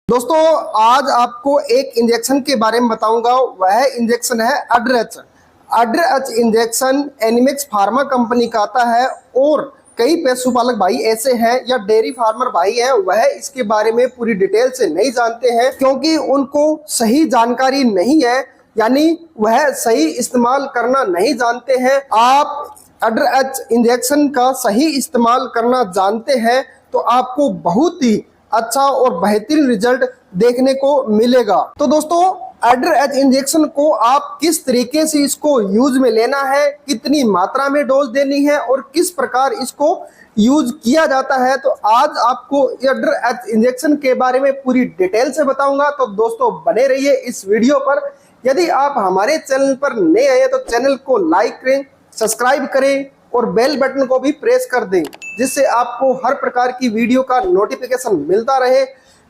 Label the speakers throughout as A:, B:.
A: दोस्तों आज आपको एक इंजेक्शन के बारे में बताऊंगा। वह इंजेक्शन है अड्रेच। अड्रेच इंजेक्शन एनिमिक्स फार्मा कंपनी का आता है और कई पशुपालक भाई ऐसे हैं या डेयरी फार्मर भाई हैं, वह इसके बारे में पूरी डिटेल से नहीं जानते हैं क्योंकि उनको सही जानकारी नहीं है, यानी वह सही इस्तेमाल करना नहीं जानते हैं। आप अड्रेच इंजेक्शन का सही इस्तेमाल करना जानते हैं तो आपको बहुत ही अच्छा और बेहतरीन रिजल्ट देखने को मिलेगा। तो दोस्तों अड्रेच इंजेक्शन को आप किस तरीके से इसको यूज में लेना है, कितनी मात्रा में डोज देनी है और किस प्रकार इसको यूज किया जाता है, तो आज आपको अड्रेच इंजेक्शन के बारे में पूरी डिटेल से बताऊंगा। तो दोस्तों बने रहिए इस वीडियो पर। यदि आप हमारे चैनल पर नए आए तो चैनल को लाइक करें, सब्सक्राइब करें और बेल बटन को भी प्रेस कर दें, जिससे आपको हर प्रकार की वीडियो का नोटिफिकेशन मिलता रहे।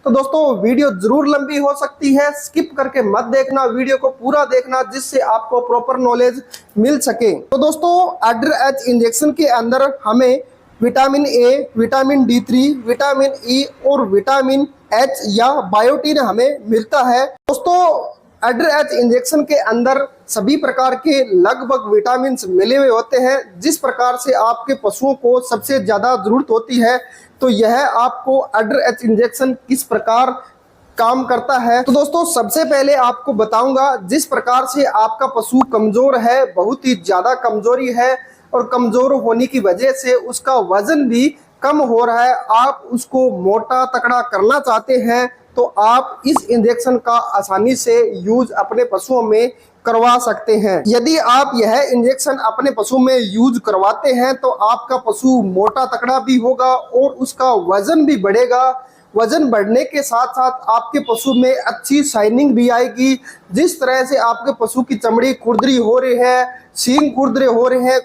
A: तो दोस्तों वीडियो जरूर लंबी हो सकती है, स्किप करके मत देखना, वीडियो को पूरा देखना जिससे आपको प्रॉपर नॉलेज मिल सके। तो दोस्तों अड्रेच इंजेक्शन के अंदर हमें vitamin A, vitamin D3, vitamin E और विटामिन H या बायोटिन हमें मिलता है। दोस्तों अड्रेच इंजेक्शन के अंदर सभी प्रकार के लगभग विटामिन मिले हुए होते हैं। जिस प्रकार से आपके पशुओं को सबसे ज्यादा जरूरत होती है, तो यह आपको अड्रेच इंजेक्शन किस प्रकार काम करता है। तो दोस्तों सबसे पहले आपको बताऊंगा, जिस प्रकार से आपका पशु कमजोर है, बहुत ही ज्यादा कमजोरी है और कमजोर होने की वजह से उसका वजन भी कम हो रहा है, आप उसको मोटा तगड़ा करना चाहते हैं, तो आप इस इंजेक्शन का आसानी से यूज अपने पशुओं में करवा सकते हैं। यदि आप यह इंजेक्शन अपने पशु में यूज करवाते हैं तो आपका पशु मोटा तगड़ा भी होगा और उसका वजन भी बढ़ेगा। वजन बढ़ने के साथ साथ आपके पशु में अच्छी शाइनिंग भी आएगी। जिस तरह से आपके पशु की चमड़ी खुरदरी हो रही है, सींग खुरदरे हो रहे हैं,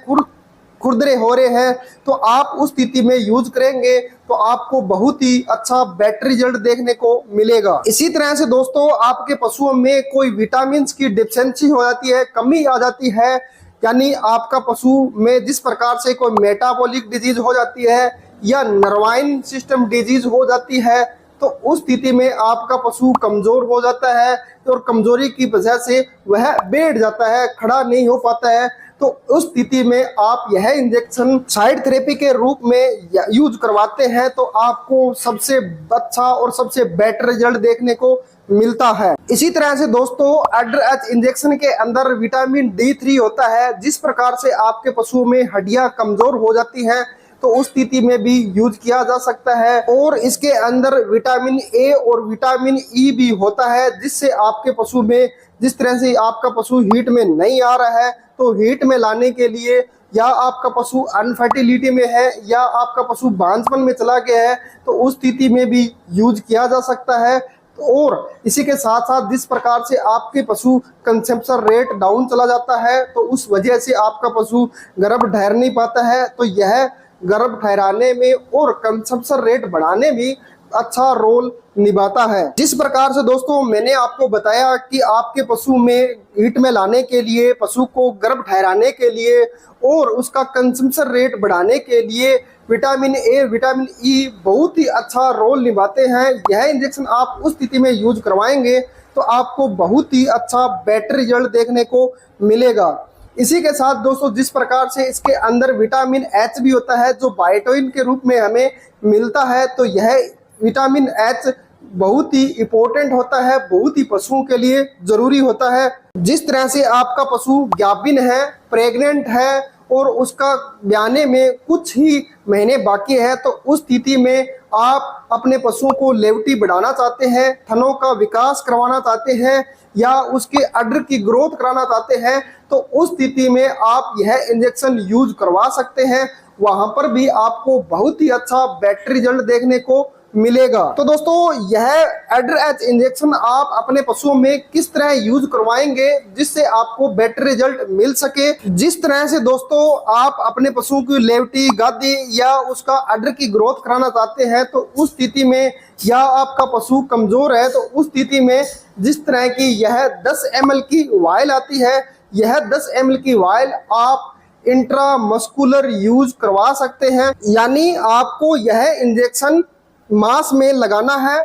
A: खुरदरे हो रहे हैं, तो आप उस स्थिति में यूज करेंगे तो आपको बहुत ही अच्छा बेटर रिजल्ट देखने को मिलेगा। इसी तरह से दोस्तों आपके पशुओं में कोई विटामिन की डिफिशियंसी हो जाती है, कमी आ जाती है, यानी आपका पशु में जिस प्रकार से कोई मेटाबॉलिक डिजीज हो जाती है या नर्वाइन सिस्टम डिजीज हो जाती है, तो उस स्थिति में आपका पशु कमजोर हो जाता है और कमजोरी की वजह से वह बैठ जाता है, खड़ा नहीं हो पाता है। तो उस स्थिति में आप यह इंजेक्शन साइड थेरेपी के रूप में यूज करवाते हैं तो आपको सबसे अच्छा और सबसे बेटर रिजल्ट देखने को मिलता है। इसी तरह से दोस्तों अड्रेच इंजेक्शन के अंदर विटामिन D3 होता है। जिस प्रकार से आपके पशुओं में हड्डियां कमजोर हो जाती हैं तो उस स्थिति में भी यूज किया जा सकता है। और इसके अंदर विटामिन ए और विटामिन ई भी होता है, जिससे आपके पशु में जिस तरह से आपका पशु हीट में नहीं आ रहा है तो हीट में लाने के लिए, या आपका पशु अनफर्टिलिटी में है या आपका पशु बांझपन में चला गया है, तो उस स्थिति में भी यूज किया जा सकता है। और इसी के साथ साथ जिस प्रकार से आपके पशु कंसेप्शन रेट डाउन चला जाता है तो उस वजह से आपका पशु गर्भ ठहर नहीं पाता है, तो यह गर्भ ठहराने में और कंसेप्शन रेट बढ़ाने में अच्छा रोल निभाता है। जिस प्रकार से दोस्तों मैंने आपको बताया कि आपके पशु में हीट में लाने के लिए, पशु को गर्भ ठहराने के लिए और उसका कंजम्पशन रेट बढ़ाने के लिए विटामिन ए, विटामिन ई बहुत ही अच्छा रोल निभाते हैं। यह इंजेक्शन आप उस स्थिति में यूज करवाएंगे तो आपको बहुत ही अच्छा बेटर रिजल्ट देखने को मिलेगा। इसी के साथ दोस्तों जिस प्रकार से इसके अंदर विटामिन H भी होता है जो बायोटिन के रूप में हमें मिलता है, तो यह विटामिन H बहुत ही इम्पोर्टेंट होता है, बहुत ही पशुओं के लिए जरूरी होता है। जिस तरह से आपका पशु गाभिन है, प्रेग्नेंट है और उसका ब्याने में कुछ ही महीने बाकी है, तो उस स्थिति में आप अपने पशुओं को लेवटी बढ़ाना चाहते हैं, थनों का विकास करवाना चाहते हैं या उसके अड्र की ग्रोथ कराना चाहते हैं, तो उस स्थिति में आप यह इंजेक्शन यूज करवा सकते हैं। वहां पर भी आपको बहुत ही अच्छा बेटर रिजल्ट देखने को मिलेगा। तो दोस्तों यह अड्रेच इंजेक्शन आप अपने पशुओं में किस तरह यूज करवाएंगे जिससे आपको बेटर रिजल्ट मिल सके। जिस तरह से दोस्तों आप अपने पशुओं की लेवटी, गादी या उसका अड्र की ग्रोथ कराना चाहते हैं, तो उस स्थिति में या आपका पशु कमजोर है तो उस स्थिति में जिस तरह की यह 10 ml की वायल आती है, यह 10 ml की वायल आप इंट्रामस्कुलर यूज करवा सकते हैं। यानी आपको यह इंजेक्शन मांस में लगाना है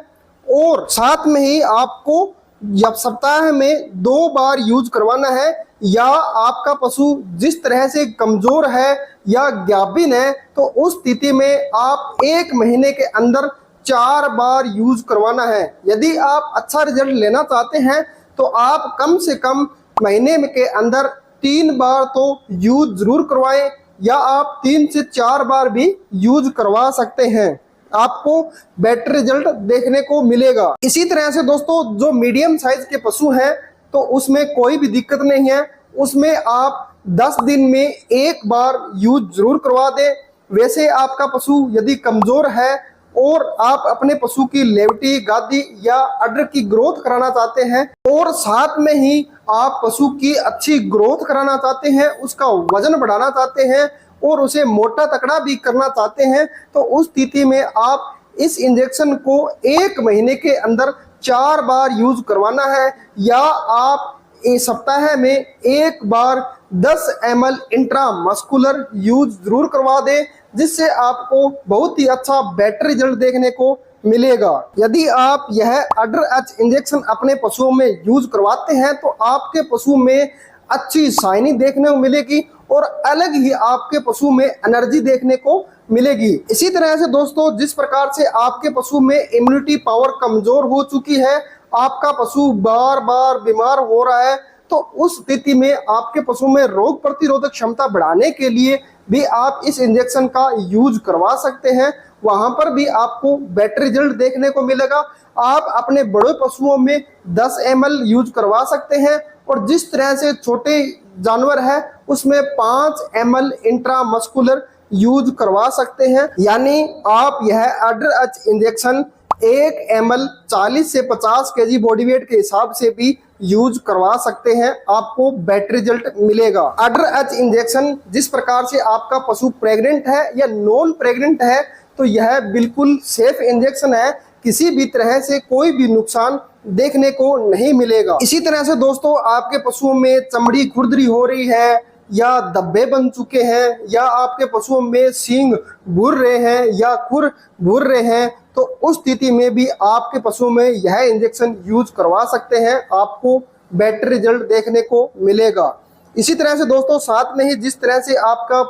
A: और साथ में ही आपको जब सप्ताह में 2 बार यूज करवाना है, या आपका पशु जिस तरह से कमजोर है या गाभिन है तो उस स्थिति में आप 1 महीने के अंदर 4 बार यूज करवाना है। यदि आप अच्छा रिजल्ट लेना चाहते हैं तो आप कम से कम महीने के अंदर 3 बार तो यूज जरूर करवाएं, या आप 3 से 4 बार भी यूज करवा सकते हैं, आपको बेटर रिजल्ट देखने को मिलेगा। इसी तरह से दोस्तों जो मीडियम साइज के पशु हैं तो उसमें कोई भी दिक्कत नहीं है, उसमें आप 10 दिन में 1 बार यूज जरूर करवा दें। वैसे आपका पशु यदि कमजोर है और आप अपने पशु की लेवटी, गादी या अडर की ग्रोथ कराना चाहते हैं और साथ में ही आप पशु की अच्छी ग्रोथ कराना चाहते हैं, उसका वजन बढ़ाना चाहते हैं और उसे मोटा तकड़ा भी करना चाहते हैं, तो उस स्थिति में आप इस इंजेक्शन को 1 महीने के अंदर 4 बार यूज करवाना है, या आप इस सप्ताह में 1 बार 10 ml इंट्रामस्कुलर यूज जरूर करवा दें, जिससे आपको बहुत ही अच्छा बेटर रिजल्ट देखने को मिलेगा। यदि आप यह अडर एच इंजेक्शन अपने पशुओं में यूज करवाते हैं तो आपके पशु में अच्छी शाइनिंग देखने को मिलेगी और अलग ही आपके पशु में एनर्जी देखने को मिलेगी। इसी तरह से दोस्तों जिस प्रकार से आपके पशु में इम्यूनिटी पावर कमजोर हो चुकी है, आपका पशु बार बार बीमार हो रहा है, तो उस स्थिति में आपके पशु में रोग प्रतिरोधक क्षमता बढ़ाने के लिए भी आप इस इंजेक्शन का यूज करवा सकते हैं। वहां पर भी आपको बेटर रिजल्ट देखने को मिलेगा। आप अपने बड़े पशुओं में 10 ml यूज करवा सकते हैं और जिस तरह से छोटे जानवर है उसमें 5 ml इंट्रामस्कुलर यूज करवा सकते हैं। यानी आप यह अडर एच इंजेक्शन 1 ml 40 से 50 kg बॉडी वेट के हिसाब से भी यूज करवा सकते हैं, आपको बेटर रिजल्ट मिलेगा। अडर एच इंजेक्शन जिस प्रकार से आपका पशु प्रेग्नेंट है या नॉन प्रेग्नेंट है तो यह बिल्कुल सेफ इंजेक्शन है, किसी भी तरह से कोई भी नुकसान देखने को नहीं मिलेगा। इसी तरह से दोस्तों आपके पशुओं में चमड़ी खुरदरी हो रही है या धब्बे बन चुके हैं, या आपके पशुओं में सींग भूर रहे हैं या खुर भूर रहे हैं, तो उस स्थिति में भी आपके पशुओं में यह इंजेक्शन यूज करवा सकते हैं, आपको बेटर रिजल्ट देखने को मिलेगा। इसी तरह से दोस्तों साथ में ही जिस तरह से आपका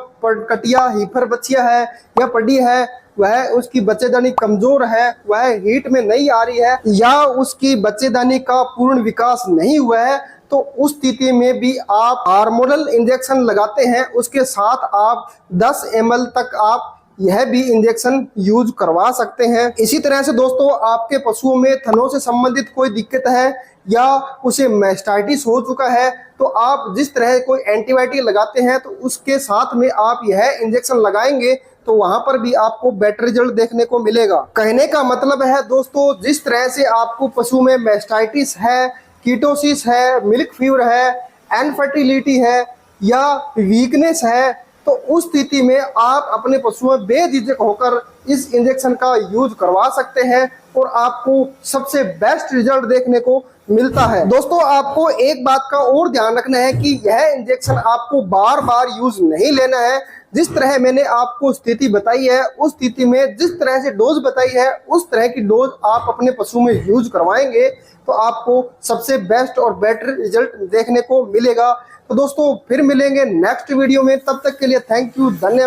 A: कटिया हीफर बच्चिया है या पड्डी है, वह उसकी बच्चेदानी कमजोर है, वह हीट में नहीं आ रही है या उसकी बच्चेदानी का पूर्ण विकास नहीं हुआ है, तो उस स्थिति में भी आप हार्मोनल इंजेक्शन लगाते हैं, उसके साथ आप 10 ml तक आप यह भी इंजेक्शन यूज करवा सकते हैं। इसी तरह से दोस्तों आपके पशुओं में थनों से संबंधित कोई दिक्कत है या उसे मैस्टाइटिस हो चुका है, तो आप जिस तरह कोई एंटीबायोटिक लगाते हैं तो उसके साथ में आप यह इंजेक्शन लगाएंगे तो वहां पर भी आपको बेटर रिजल्ट देखने को मिलेगा। कहने का मतलब है दोस्तों जिस तरह से आपको पशु में मैस्टाइटिस है, कीटोसिस है, मिल्क फीवर है, इनफर्टिलिटी है या वीकनेस है, तो उस स्थिति में आप अपने पशुओं में बेझिझक होकर इस इंजेक्शन का यूज करवा सकते हैं और आपको सबसे बेस्ट रिजल्ट देखने को मिलता है। दोस्तों आपको एक बात का और ध्यान रखना है कि यह इंजेक्शन आपको बार बार यूज नहीं लेना है। जिस तरह मैंने आपको स्थिति बताई है उस स्थिति में जिस तरह से डोज बताई है उस तरह की डोज आप अपने पशु में यूज करवाएंगे तो आपको सबसे बेस्ट और बेटर रिजल्ट देखने को मिलेगा। तो दोस्तों फिर मिलेंगे नेक्स्ट वीडियो में, तब तक के लिए थैंक यू, धन्यवाद।